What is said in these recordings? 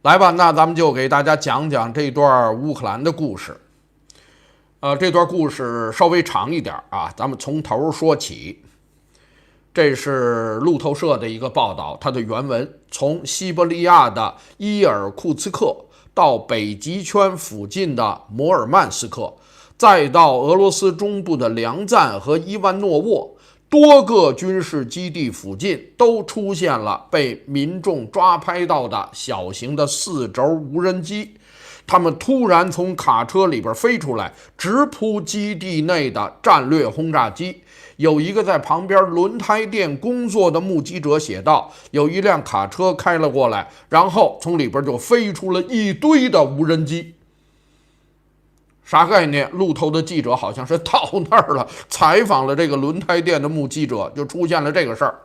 来吧，那咱们就给大家讲讲这段乌克兰的故事。这段故事稍微长一点啊，咱们从头说起。这是路透社的一个报道，它的原文从西伯利亚的伊尔库茨克到北极圈附近的摩尔曼斯克，再到俄罗斯中部的梁赞和伊万诺沃，多个军事基地附近都出现了被民众抓拍到的小型的4轴无人机。他们突然从卡车里边飞出来，直扑基地内的战略轰炸机。有一个在旁边轮胎店工作的目击者写道，有一辆卡车开了过来，然后从里边就飞出了一堆的无人机。啥概念？路透的记者好像是到那儿了，采访了这个轮胎店的目击者，就出现了这个事儿。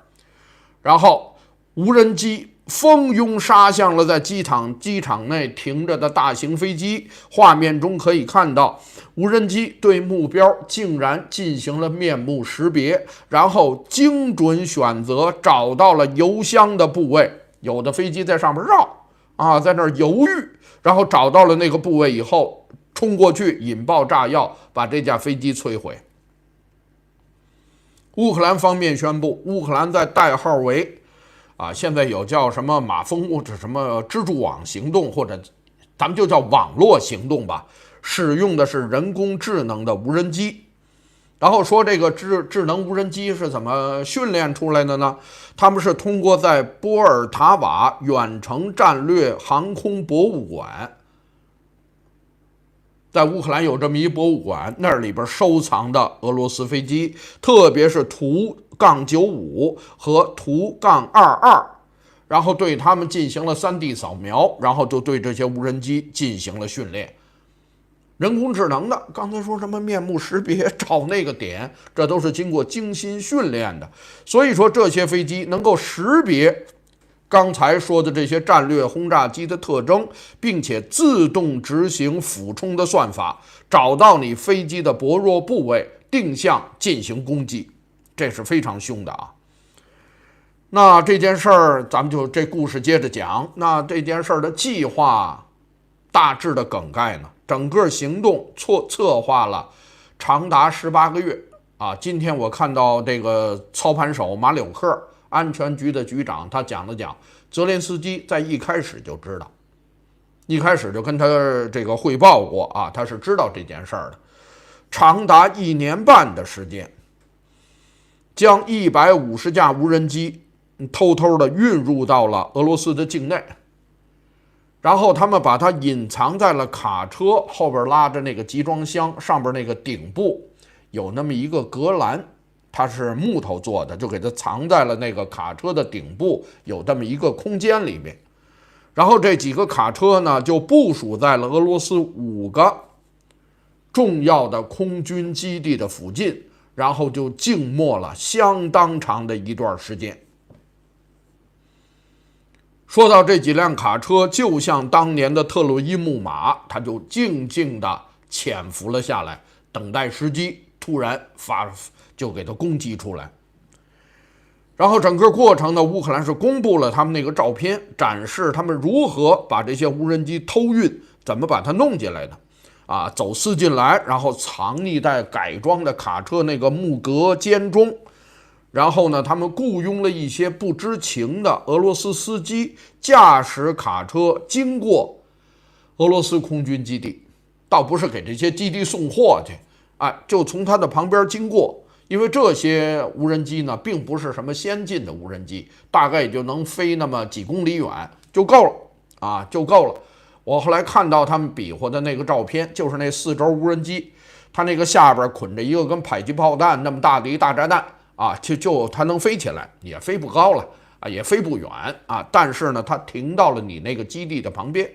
然后无人机蜂拥杀向了在机场内停着的大型飞机，画面中可以看到，无人机对目标竟然进行了面目识别，然后精准选择找到了油箱的部位。有的飞机在上面绕啊，在那儿犹豫，然后找到了那个部位以后，冲过去引爆炸药，把这架飞机摧毁。乌克兰方面宣布，乌克兰在代号为现在有叫什么马蜂什么蜘蛛网行动，或者咱们就叫网络行动吧，使用的是人工智能的无人机。然后说这个智能无人机是怎么训练出来的呢？他们是通过在波尔塔瓦远程战略航空博物馆，在乌克兰有这么一博物馆，那里边收藏的俄罗斯飞机，特别是图-95和图-22，然后对他们进行了3D 扫描，然后就对这些无人机进行了训练。人工智能的，刚才说什么面目识别，找那个点，这都是经过精心训练的。所以说这些飞机能够识别刚才说的这些战略轰炸机的特征，并且自动执行俯冲的算法，找到你飞机的薄弱部位，定向进行攻击，这是非常凶的啊。那这件事儿，咱们就这故事接着讲。那这件事儿的计划大致的梗概呢？整个行动策划了长达18个月啊。今天我看到这个操盘手马柳克安全局的局长，他讲了讲，泽连斯基在一开始就知道，一开始就跟他这个汇报过啊，他是知道这件事儿的。长达1年半的时间，将150架无人机偷偷的运入到了俄罗斯的境内，然后他们把它隐藏在了卡车后边拉着那个集装箱上边那个顶部有那么一个隔栏，它是木头做的，就给它藏在了那个卡车的顶部有这么一个空间里面。然后这几个卡车呢，就部署在了俄罗斯5个重要的空军基地的附近，然后就静默了相当长的一段时间。说到这几辆卡车，就像当年的特洛伊木马，它就静静地潜伏了下来，等待时机，突然就给它攻击出来。然后整个过程呢，乌克兰是公布了他们那个照片，展示他们如何把这些无人机偷运，怎么把它弄进来的啊，走私进来，然后藏匿在改装的卡车那个木格间中。然后呢，他们雇佣了一些不知情的俄罗斯司机，驾驶卡车经过俄罗斯空军基地，倒不是给这些基地送货去，就从他的旁边经过。因为这些无人机呢，并不是什么先进的无人机，大概也就能飞那么几公里远就够了啊，就够了。我后来看到他们比划的那个照片，就是那4轴无人机，它那个下边捆着一个跟迫击炮弹那么大的一大炸弹。就它能飞起来，也飞不高了啊，也飞不远啊，但是呢，它停到了你那个基地的旁边。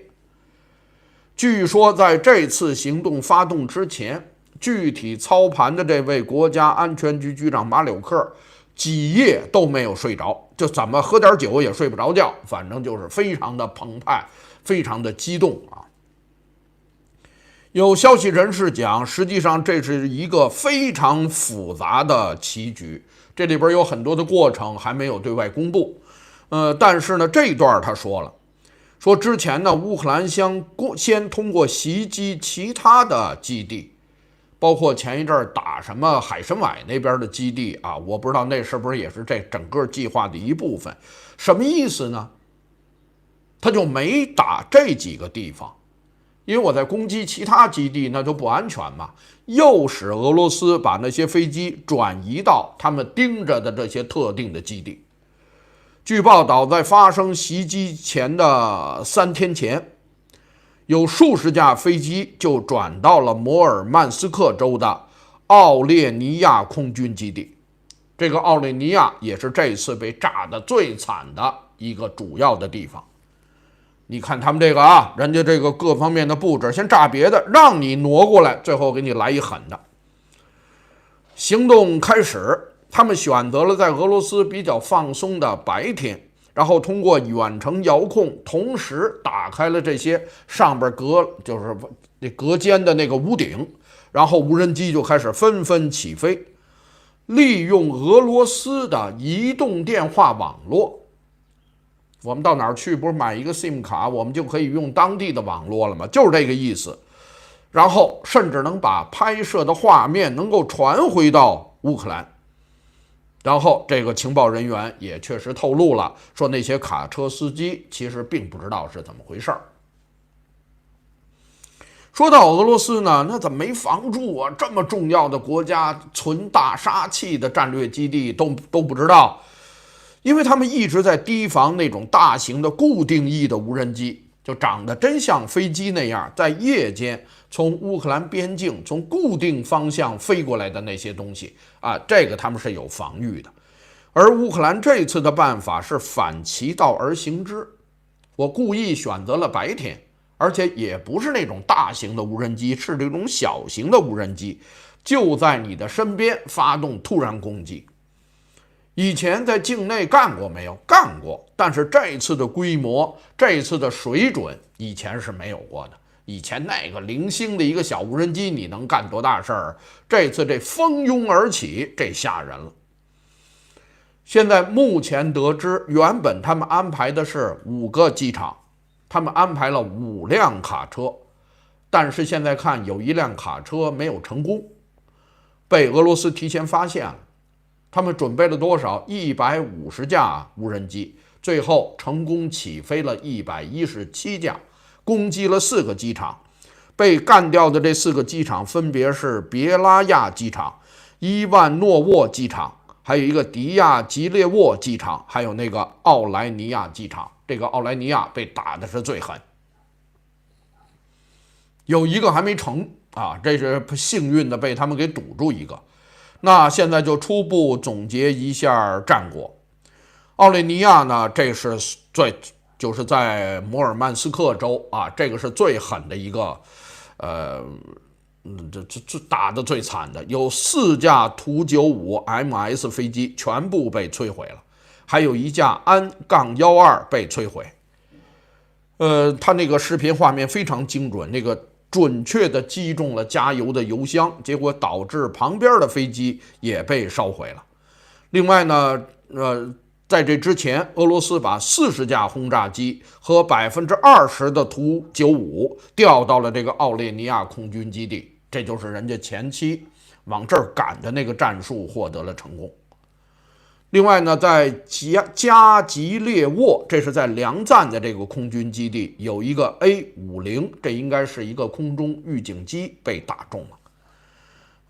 据说在这次行动发动之前，具体操盘的这位国家安全局局长马柳克几夜都没有睡着，就怎么喝点酒也睡不着觉，反正就是非常的澎湃，非常的激动啊。有消息人士讲，实际上这是一个非常复杂的棋局，这里边有很多的过程还没有对外公布。但是呢，这一段他说了，说之前呢，乌克兰先通过袭击其他的基地，包括前一阵打什么海参崴那边的基地啊，我不知道那是不是也是这整个计划的一部分。什么意思呢？他就没打这几个地方，因为我在攻击其他基地，那就不安全嘛。又使俄罗斯把那些飞机转移到他们盯着的这些特定的基地。据报道，在发生袭击前的3天前，有数十架飞机就转到了摩尔曼斯克州的奥列尼亚空军基地。这个奥列尼亚也是这次被炸得最惨的一个主要的地方。你看他们这个啊，人家这个各方面的布置，先炸别的，让你挪过来，最后给你来一狠的。行动开始，他们选择了在俄罗斯比较放松的白天，然后通过远程遥控，同时打开了这些上边就是那隔间的那个屋顶，然后无人机就开始纷纷起飞，利用俄罗斯的移动电话网络。我们到哪儿去，不是买一个 SIM 卡，我们就可以用当地的网络了吗？就是这个意思。然后甚至能把拍摄的画面能够传回到乌克兰。然后这个情报人员也确实透露了，说那些卡车司机其实并不知道是怎么回事儿。说到俄罗斯呢，那怎么没防住啊？这么重要的国家，存大杀器的战略基地都不知道。因为他们一直在提防那种大型的固定翼的无人机，就长得真像飞机那样，在夜间从乌克兰边境从固定方向飞过来的那些东西啊，这个他们是有防御的。而乌克兰这次的办法是反其道而行之，我故意选择了白天，而且也不是那种大型的无人机，是这种小型的无人机，就在你的身边发动突然攻击。以前在境内干过没有？干过，但是这次的规模，这次的水准，以前是没有过的。以前那个零星的一个小无人机，你能干多大事儿？这次这蜂拥而起，这吓人了。现在目前得知，原本他们安排的是5个机场，他们安排了5辆卡车，但是现在看有1辆卡车没有成功，被俄罗斯提前发现了。他们准备了多少？150架无人机，最后成功起飞了117架，攻击了4个机场。被干掉的这4个机场分别是别拉亚机场、伊万诺沃机场，还有一个迪亚吉列沃机场，还有那个奥莱尼亚机场。这个奥莱尼亚被打的是最狠，有一个还没成啊，这是幸运的被他们给堵住一个。那现在就初步总结一下战果。奥列尼亚呢，这是就是在摩尔曼斯克州啊，这个是最狠的一个，这打的最惨的，有4架图95 MS 飞机全部被摧毁了，还有1架安-12被摧毁。他那个视频画面非常精准，那个准确地击中了加油的油箱，结果导致旁边的飞机也被烧毁了。另外呢，在这之前，俄罗斯把40架轰炸机和20%的图95调到了这个奥列尼亚空军基地，这就是人家前期往这儿赶的那个战术获得了成功。另外呢，在加吉列沃，这是在梁赞的这个空军基地，有一个 A50，这应该是一个空中预警机被打中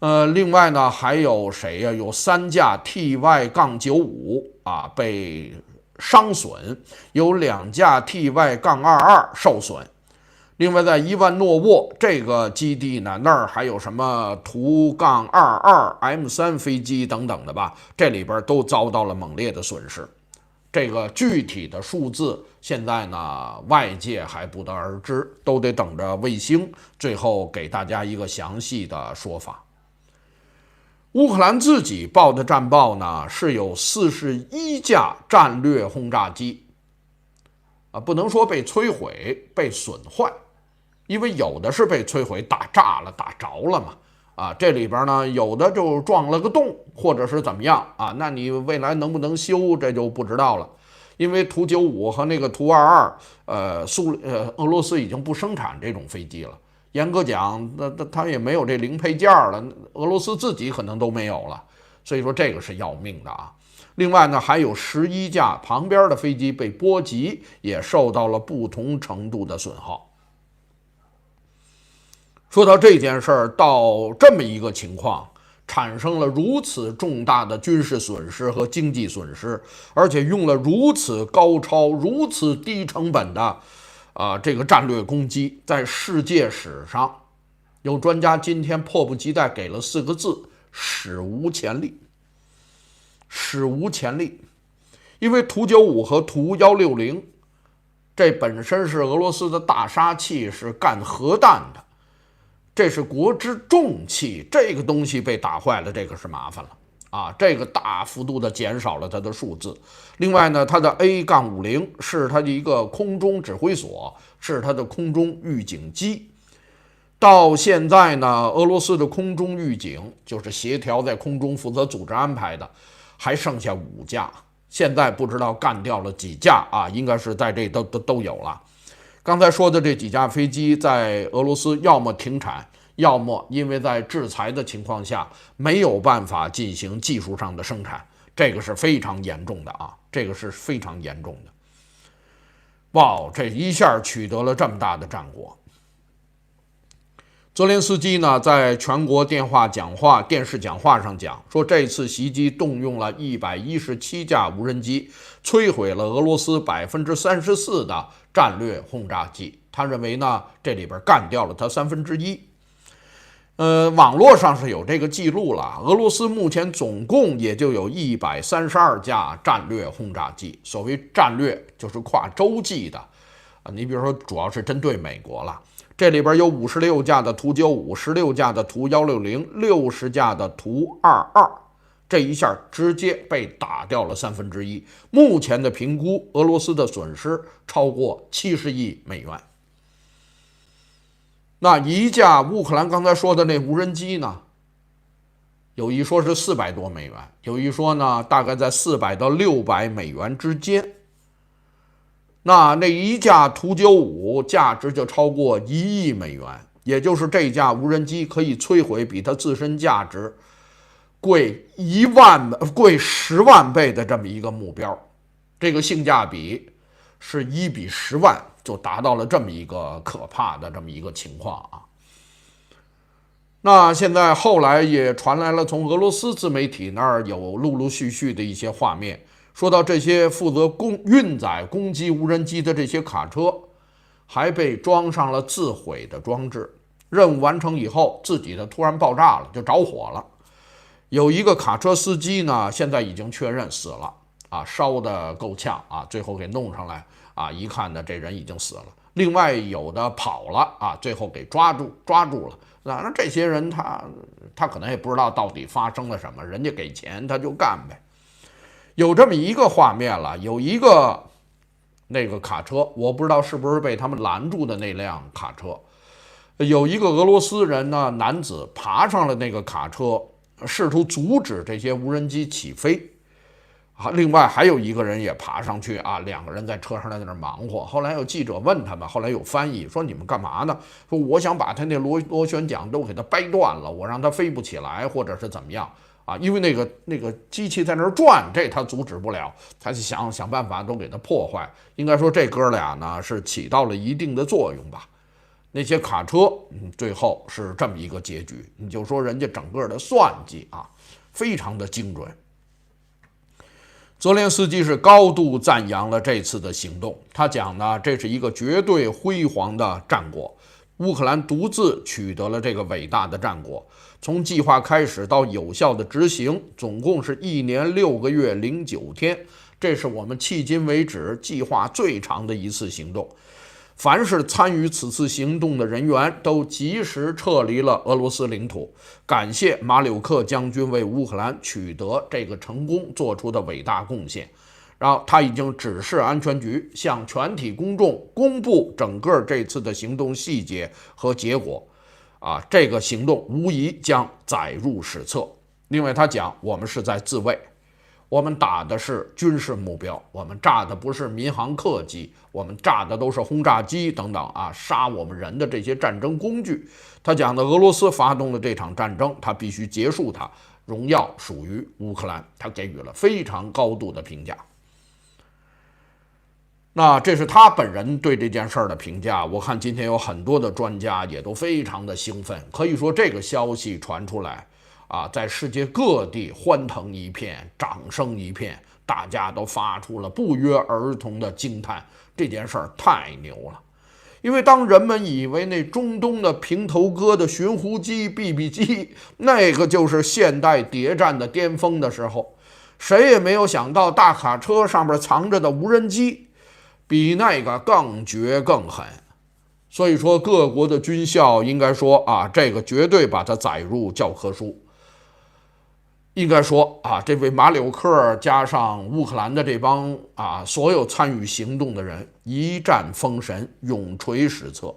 了。另外呢，还有谁呀？有3架 TY-95啊被伤损，有2架 TY-22受损。另外，在伊万诺沃这个基地呢，那儿还有什么图-22 M3 飞机等等的吧，这里边都遭到了猛烈的损失。这个具体的数字现在呢，外界还不得而知，都得等着卫星最后给大家一个详细的说法。乌克兰自己报的战报呢，是有41架战略轰炸机不能说被摧毁，被损坏。因为有的是被摧毁打炸了打着了嘛，这里边呢有的就撞了个洞或者是怎么样啊，那你未来能不能修这就不知道了。因为图95和那个图22，俄罗斯已经不生产这种飞机了。严格讲，那它也没有这零配件了，俄罗斯自己可能都没有了。所以说这个是要命的啊。另外呢，还有11架旁边的飞机被波及，也受到了不同程度的损耗。说到这件事儿，到这么一个情况，产生了如此重大的军事损失和经济损失，而且用了如此高超、如此低成本的这个战略攻击，在世界史上，有专家今天迫不及待给了4个字：史无前例。史无前例，因为图95和图160，这本身是俄罗斯的大杀器，是干核弹的。这是国之重器，这个东西被打坏了，这个是麻烦了啊！这个大幅度的减少了它的数字。另外呢，它的 A-50是它的一个空中指挥所，是它的空中预警机。到现在呢，俄罗斯的空中预警就是协调在空中负责组织安排的，还剩下5架。现在不知道干掉了几架啊，应该是在这都有了。刚才说的这几架飞机在俄罗斯要么停产，要么因为在制裁的情况下没有办法进行技术上的生产，这个是非常严重的啊，这个是非常严重的。哇，这一下取得了这么大的战果。泽连斯基呢，在全国电视讲话上讲说，这次袭击动用了117架无人机，摧毁了俄罗斯34%的战略轰炸机。他认为呢，这里边干掉了它1/3。网络上是有这个记录了。俄罗斯目前总共也就有132架战略轰炸机。所谓战略，就是跨洲际的啊。你比如说，主要是针对美国了。这里边有56架的图95、16架的图160、60架的图22，这一下直接被打掉了1/3。目前的评估，俄罗斯的损失超过70亿美元。那一架乌克兰刚才说的那无人机呢，有一说是400多美元，有一说呢大概在400到600美元之间。那一架图95价值就超过1亿美元，也就是这架无人机可以摧毁比它自身价值贵10万倍的这么一个目标，这个性价比是1比10万，就达到了这么一个可怕的这么一个情况啊。那现在后来也传来了从俄罗斯自媒体那儿有陆陆续续的一些画面，说到这些负责运载攻击无人机的这些卡车还被装上了自毁的装置，任务完成以后自己的突然爆炸了，就着火了。有一个卡车司机呢，现在已经确认死了啊，烧得够呛啊，最后给弄上来啊，一看呢这人已经死了。另外有的跑了啊，最后给抓住了。那这些人他可能也不知道到底发生了什么，人家给钱他就干呗。有这么一个画面了，有一个那个卡车，我不知道是不是被他们拦住的那辆卡车，有一个俄罗斯人呢，男子爬上了那个卡车，试图阻止这些无人机起飞。另外还有一个人也爬上去啊，两个人在车上在那忙活。后来有记者问他们，后来有翻译说：“你们干嘛呢？”说：“我想把他那螺旋桨都给他掰断了，我让他飞不起来，或者是怎么样啊？因为那个机器在那儿转，这他阻止不了，他就想办法都给他破坏。应该说这哥俩呢是起到了一定的作用吧。那些卡车，最后是这么一个结局。你就说人家整个的算计啊，非常的精准。”泽连斯基是高度赞扬了这次的行动，他讲呢，这是一个绝对辉煌的战果，乌克兰独自取得了这个伟大的战果。从计划开始到有效的执行，总共是1年6个月09天，这是我们迄今为止计划最长的一次行动。凡是参与此次行动的人员都及时撤离了俄罗斯领土。感谢马柳克将军为乌克兰取得这个成功做出的伟大贡献。然后他已经指示安全局向全体公众公布整个这次的行动细节和结果。这个行动无疑将载入史册。另外他讲，我们是在自卫，我们打的是军事目标，我们炸的不是民航客机，我们炸的都是轰炸机等等啊，杀我们人的这些战争工具。他讲的俄罗斯发动了这场战争，他必须结束它，荣耀属于乌克兰，他给予了非常高度的评价。那这是他本人对这件事儿的评价。我看今天有很多的专家也都非常的兴奋，可以说这个消息传出来啊，在世界各地欢腾一片，掌声一片，大家都发出了不约而同的惊叹，这件事儿太牛了。因为当人们以为那中东的平头哥的寻呼机、BB 机，那个就是现代谍战的巅峰的时候，谁也没有想到大卡车上面藏着的无人机比那个更绝更狠。所以说各国的军校应该说啊，这个绝对把它载入教科书。应该说啊，这位马柳克加上乌克兰的这帮啊所有参与行动的人一战封神，永垂史册。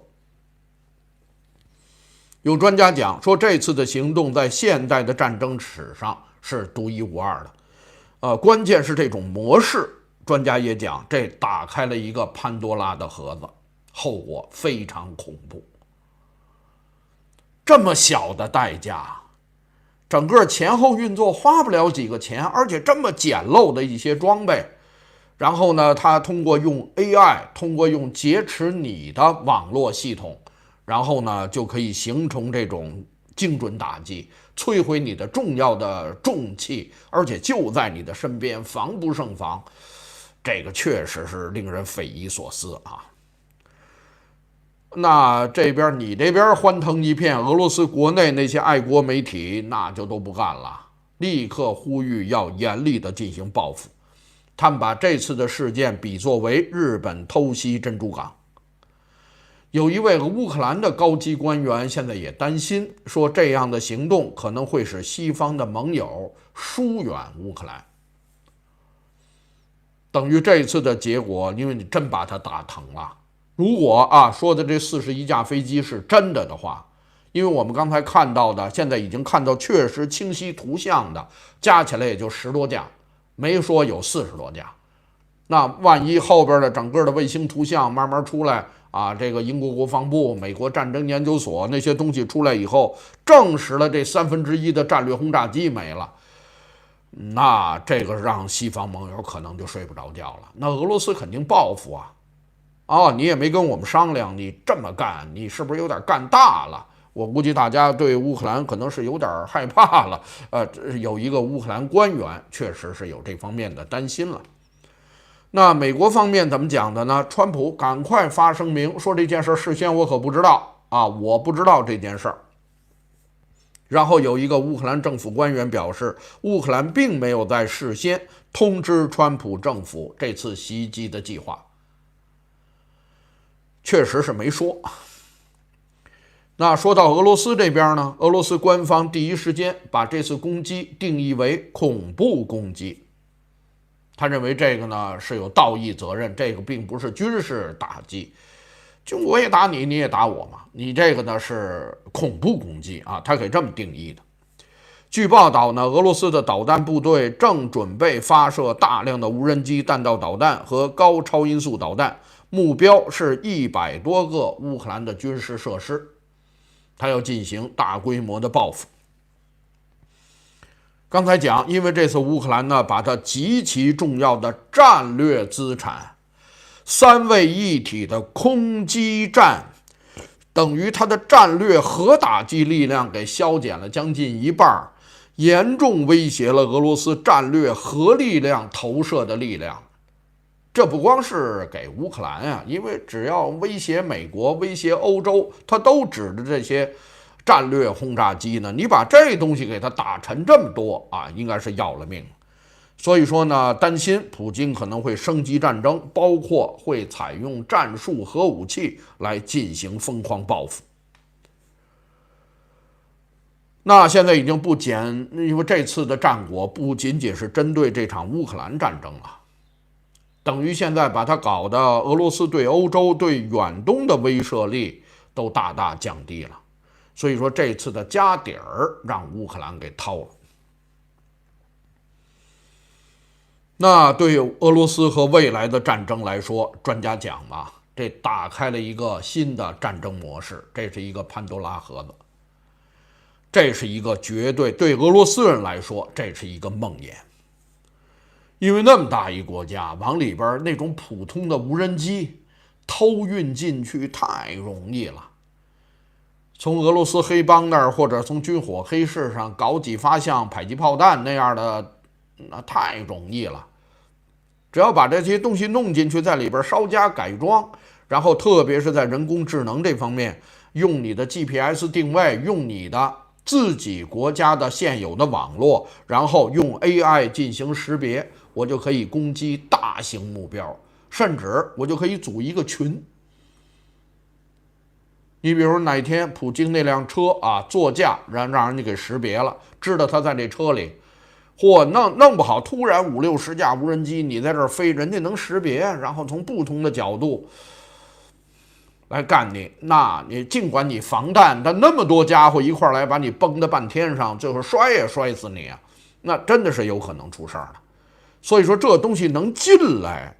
有专家讲说，这次的行动在现代的战争史上是独一无二的。关键是这种模式，专家也讲，这打开了一个潘多拉的盒子，后果非常恐怖。这么小的代价，整个前后运作花不了几个钱，而且这么简陋的一些装备，然后呢，他通过用 AI， 通过用劫持你的网络系统，然后呢，就可以形成这种精准打击，摧毁你的重要的重器，而且就在你的身边，防不胜防。这个确实是令人匪夷所思啊。那你这边欢腾一片，俄罗斯国内那些爱国媒体那就都不干了，立刻呼吁要严厉的进行报复。他们把这次的事件比作为日本偷袭珍珠港。有一位乌克兰的高级官员现在也担心，说这样的行动可能会使西方的盟友疏远乌克兰。等于这次的结果，因为你真把它打疼了。如果说的这41架飞机是真的的话，因为我们刚才看到的，现在已经看到确实清晰图像的，加起来也就10多架，没说有40多架。那万一后边的整个的卫星图像慢慢出来啊，这个英国国防部、美国战争研究所那些东西出来以后，证实了这1/3的战略轰炸机没了，那这个让西方盟友可能就睡不着觉了。那俄罗斯肯定报复啊！你也没跟我们商量，你这么干，你是不是有点干大了？我估计大家对乌克兰可能是有点害怕了。有一个乌克兰官员确实是有这方面的担心了。那美国方面怎么讲的呢？川普赶快发声明说这件事事先我可不知道啊，我不知道这件事儿。然后有一个乌克兰政府官员表示，乌克兰并没有在事先通知川普政府这次袭击的计划。确实是没说。那说到俄罗斯这边呢，俄罗斯官方第一时间把这次攻击定义为恐怖攻击，他认为这个呢是有道义责任，这个并不是军事打击，就我也打你，你也打我嘛，你这个呢是恐怖攻击啊，他给这么定义的。据报道呢，俄罗斯的导弹部队正准备发射大量的无人机、弹道导弹和高超音速导弹，目标是100多个乌克兰的军事设施，他要进行大规模的报复。刚才讲，因为这次乌克兰呢，把它极其重要的战略资产3位一体的空基站，等于它的战略核打击力量给削减了将近1半，严重威胁了俄罗斯战略核力量投射的力量。这不光是给乌克兰啊，因为只要威胁美国、威胁欧洲，它都指着这些战略轰炸机呢。你把这东西给它打沉这么多啊，应该是要了命。所以说呢，担心普京可能会升级战争，包括会采用战术核武器来进行疯狂报复。那现在已经不减，因为这次的战果不仅仅是针对这场乌克兰战争了，等于现在把它搞得俄罗斯对欧洲、对远东的威慑力都大大降低了。所以说这次的家底儿让乌克兰给掏了。那对俄罗斯和未来的战争来说，专家讲嘛，这打开了一个新的战争模式，这是一个潘多拉盒子，这是一个绝对对俄罗斯人来说，这是一个梦魇。因为那么大一国家，往里边那种普通的无人机偷运进去太容易了。从俄罗斯黑帮那儿，或者从军火黑市上搞几发像迫击炮弹那样的，那太容易了。只要把这些东西弄进去，在里边稍加改装，然后特别是在人工智能这方面，用你的 GPS 定位，用你的自己国家的现有的网络，然后用 AI 进行识别，我就可以攻击大型目标，甚至我就可以组一个群。你比如哪天普京那辆车啊座驾让人家给识别了，知道他在这车里，或弄不好突然5、60架无人机你在这儿飞，人家能识别，然后从不同的角度来干你。那你尽管你防弹，但那么多家伙一块来把你崩到半天上，最后摔也摔死你啊，那真的是有可能出事儿的。所以说这东西能进来，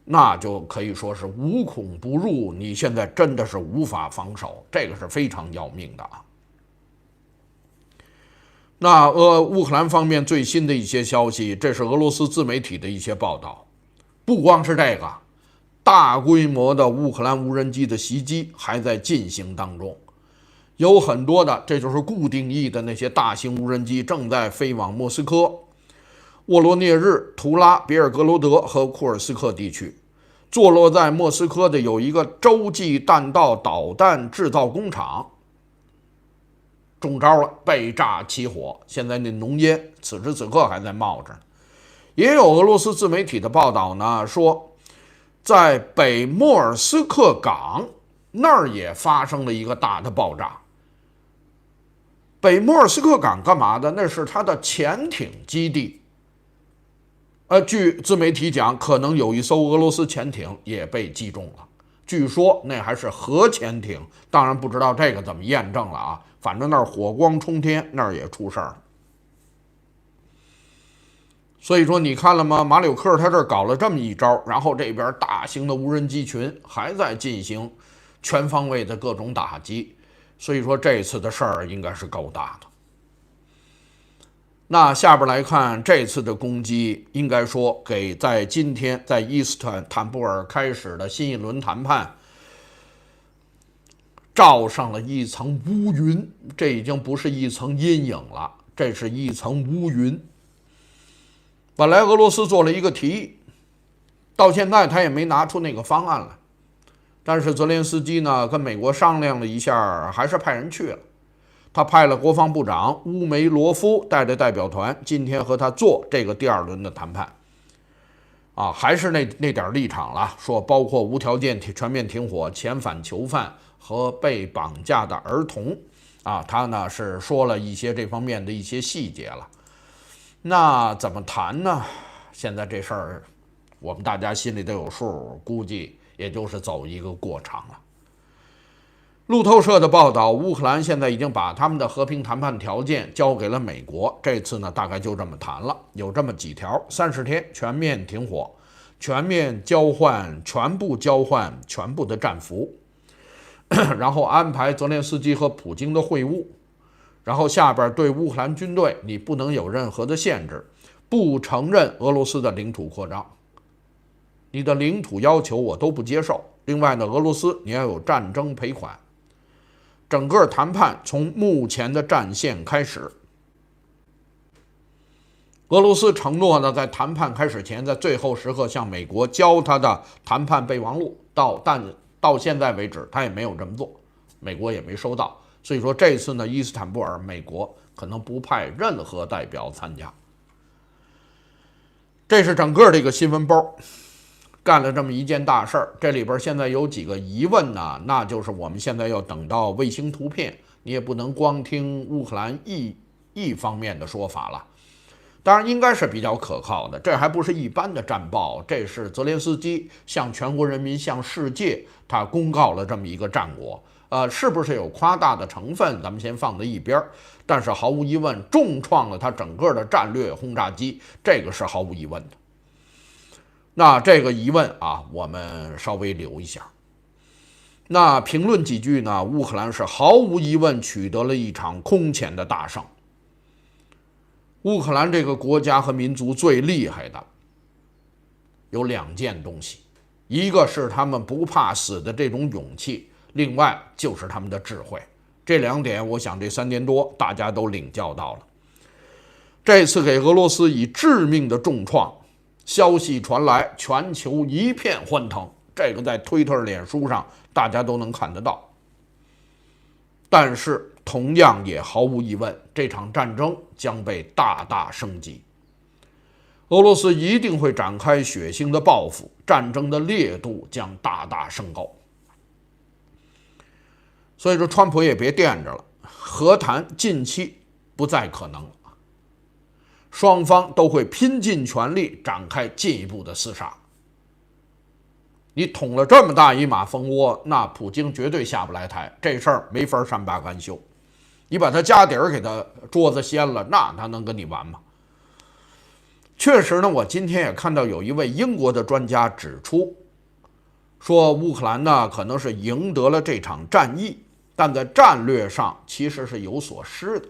那就可以说是无孔不入，你现在真的是无法防守，这个是非常要命的啊。那乌克兰方面最新的一些消息，这是俄罗斯自媒体的一些报道，不光是这个，大规模的乌克兰无人机的袭击还在进行当中，有很多的，这就是固定翼的那些大型无人机正在飞往莫斯科、沃罗涅日、图拉、别尔格罗德和库尔斯克地区。坐落在莫斯科的有一个洲际弹道导弹制造工厂中招了，被炸起火，现在那浓烟此时此刻还在冒着。也有俄罗斯自媒体的报道呢，说在北莫尔斯克港那儿也发生了一个大的爆炸。北莫尔斯克港干嘛的？那是它的潜艇基地。据自媒体讲，可能有一艘俄罗斯潜艇也被击中了。据说那还是核潜艇，当然不知道这个怎么验证了啊。反正那儿火光冲天，那儿也出事儿了。所以说你看了吗？马柳克他这搞了这么一招，然后这边大型的无人机群还在进行全方位的各种打击。所以说这次的事儿应该是够大的。那下边来看这次的攻击，应该说给在今天在伊斯坦布尔开始的新一轮谈判罩上了一层乌云，这已经不是一层阴影了，这是一层乌云。本来俄罗斯做了一个提议，到现在他也没拿出那个方案来，但是泽连斯基呢跟美国商量了一下，还是派人去了。他派了国防部长乌梅罗夫带着代表团，今天和他做这个第2轮的谈判。还是那点立场了，说包括无条件全面停火、遣返囚犯和被绑架的儿童。他呢是说了一些这方面的一些细节了。那怎么谈呢？现在这事儿我们大家心里都有数，估计也就是走一个过场了。路透社的报道，乌克兰现在已经把他们的和平谈判条件交给了美国。这次呢，大概就这么谈了，有这么几条：30天全面停火，全部交换全部的战俘，然后安排泽连斯基和普京的会晤，然后下边对乌克兰军队，你不能有任何的限制，不承认俄罗斯的领土扩张，你的领土要求我都不接受。另外呢，俄罗斯你要有战争赔款。整个谈判从目前的战线开始，俄罗斯承诺呢，在谈判开始前，在最后时刻向美国交他的谈判备忘录，但到现在为止，他也没有这么做，美国也没收到。所以说这次呢，伊斯坦布尔，美国可能不派任何代表参加。这是整个这个新闻包。干了这么一件大事儿，这里边现在有几个疑问呢？那就是我们现在要等到卫星图片，你也不能光听乌克兰一方面的说法了。当然应该是比较可靠的，这还不是一般的战报，这是泽连斯基向全国人民、向世界他公告了这么一个战果。是不是有夸大的成分，咱们先放在一边。但是毫无疑问，重创了他整个的战略轰炸机，这个是毫无疑问的。那这个疑问啊，我们稍微留一下。那评论几句呢？乌克兰是毫无疑问取得了一场空前的大胜。乌克兰这个国家和民族最厉害的有2件东西，一个是他们不怕死的这种勇气，另外就是他们的智慧。这2点，我想这3年多大家都领教到了。这次给俄罗斯以致命的重创，消息传来，全球一片欢腾，这个在推特、脸书上大家都能看得到。但是同样也毫无疑问，这场战争将被大大升级。俄罗斯一定会展开血腥的报复，战争的烈度将大大升高。所以说，川普也别惦着了，和谈近期不再可能了，双方都会拼尽全力展开进一步的厮杀。你捅了这么大一马蜂窝，那普京绝对下不来台，这事儿没法善罢甘休。你把他家底儿给他桌子掀了，那他能跟你玩吗？确实呢，我今天也看到有一位英国的专家指出，说乌克兰呢可能是赢得了这场战役，但在战略上其实是有所失的。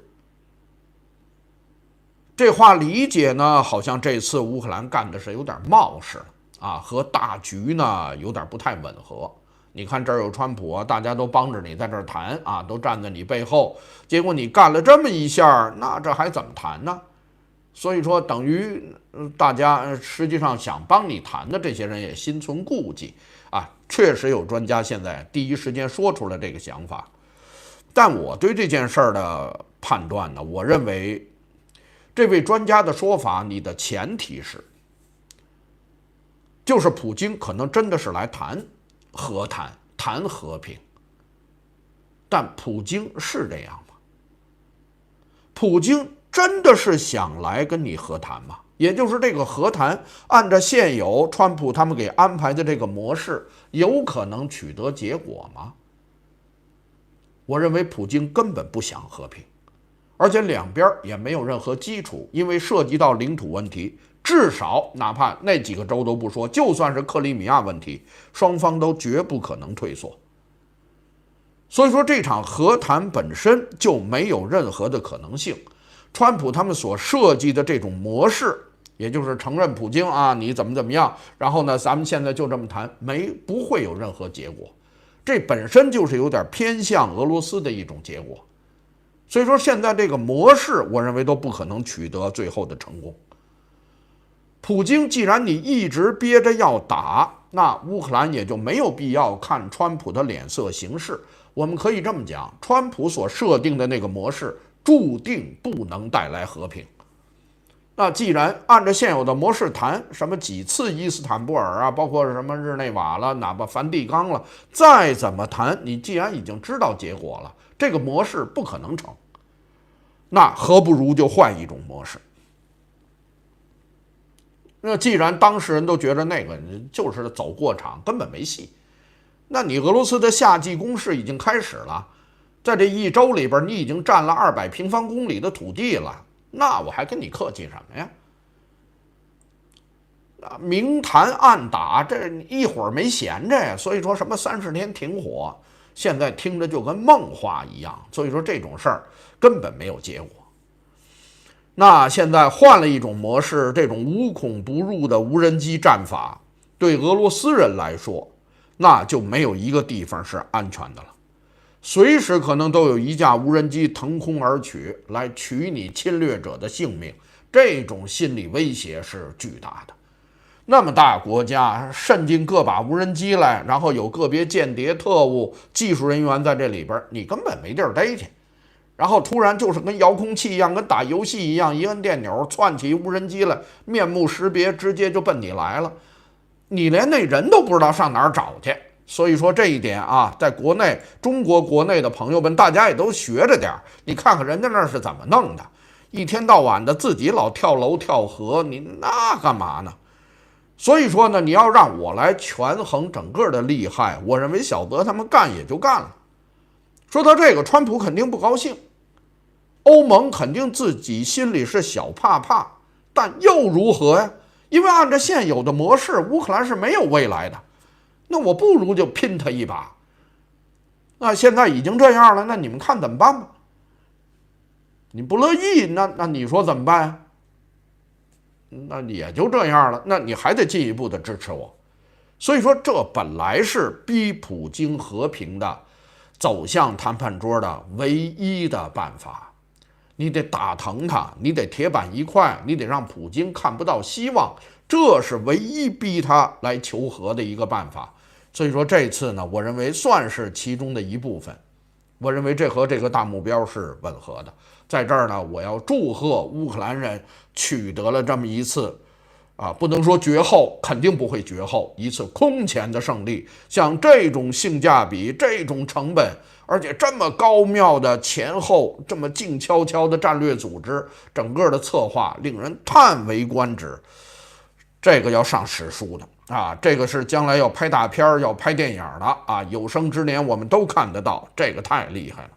这话理解呢，好像这次乌克兰干的是有点冒失了啊，和大局呢有点不太吻合。你看这儿有川普啊，大家都帮着你在这儿谈啊，都站在你背后，结果你干了这么一下，那这还怎么谈呢？所以说，等于大家实际上想帮你谈的这些人也心存顾忌啊。确实有专家现在第一时间说出了这个想法，但我对这件事儿的判断呢，我认为这位专家的说法，你的前提是，就是普京可能真的是来谈和谈、谈和平，但普京是这样吗？普京真的是想来跟你和谈吗？也就是这个和谈，按照现有川普他们给安排的这个模式，有可能取得结果吗？我认为普京根本不想和平，而且两边也没有任何基础，因为涉及到领土问题，至少哪怕那几个州都不说，就算是克里米亚问题，双方都绝不可能退缩。所以说这场和谈本身就没有任何的可能性。川普他们所设计的这种模式，也就是承认普京啊，你怎么样，然后呢，咱们现在就这么谈，不会有任何结果。这本身就是有点偏向俄罗斯的一种结果。所以说现在这个模式，我认为都不可能取得最后的成功。普京既然你一直憋着要打，那乌克兰也就没有必要看川普的脸色行事。我们可以这么讲，川普所设定的那个模式注定不能带来和平。那既然按照现有的模式谈，什么几次伊斯坦布尔啊，包括什么日内瓦了，哪怕梵蒂冈了，再怎么谈，你既然已经知道结果了，这个模式不可能成，那何不如就换一种模式？那既然当事人都觉得那个就是走过场，根本没戏，那你俄罗斯的夏季攻势已经开始了，在这一周里边，你已经占了200平方公里的土地了，那我还跟你客气什么呀？明谈暗打，这一会儿没闲着呀。所以说什么30天停火，现在听着就跟梦话一样。所以说这种事儿根本没有结果。那现在换了一种模式，这种无孔不入的无人机战法，对俄罗斯人来说，那就没有一个地方是安全的了。随时可能都有一架无人机腾空而取，来取你侵略者的性命，这种心理威胁是巨大的。那么大国家渗进个把无人机来，然后有个别间谍特务技术人员在这里边，你根本没地儿逮去。然后突然就是跟遥控器一样，跟打游戏一样，一摁电钮窜起无人机来，面目识别，直接就奔你来了，你连那人都不知道上哪儿找去。所以说这一点啊，在国内中国国内的朋友们，大家也都学着点。你看看人家那是怎么弄的，一天到晚的自己老跳楼跳河，你那干嘛呢？所以说呢，你要让我来权衡整个的利害，我认为小泽他们干也就干了。说到这个，川普肯定不高兴，欧盟肯定自己心里是小怕怕，但又如何呀？因为按照现有的模式，乌克兰是没有未来的，那我不如就拼他一把。那现在已经这样了，那你们看怎么办吧？你不乐意，那你说怎么办呀？那也就这样了，那你还得进一步的支持我。所以说，这本来是逼普京和平的走向谈判桌的唯一的办法。你得打疼他，你得铁板一块，你得让普京看不到希望，这是唯一逼他来求和的一个办法。所以说这次呢，我认为算是其中的一部分。我认为这和这个大目标是吻合的。在这儿呢，我要祝贺乌克兰人取得了这么一次不能说绝后，肯定不会绝后，一次空前的胜利。像这种性价比、这种成本，而且这么高妙的前后、这么静悄悄的战略组织，整个的策划令人叹为观止。这个要上史书的这个是将来要拍大片、要拍电影的有生之年我们都看得到，这个太厉害了。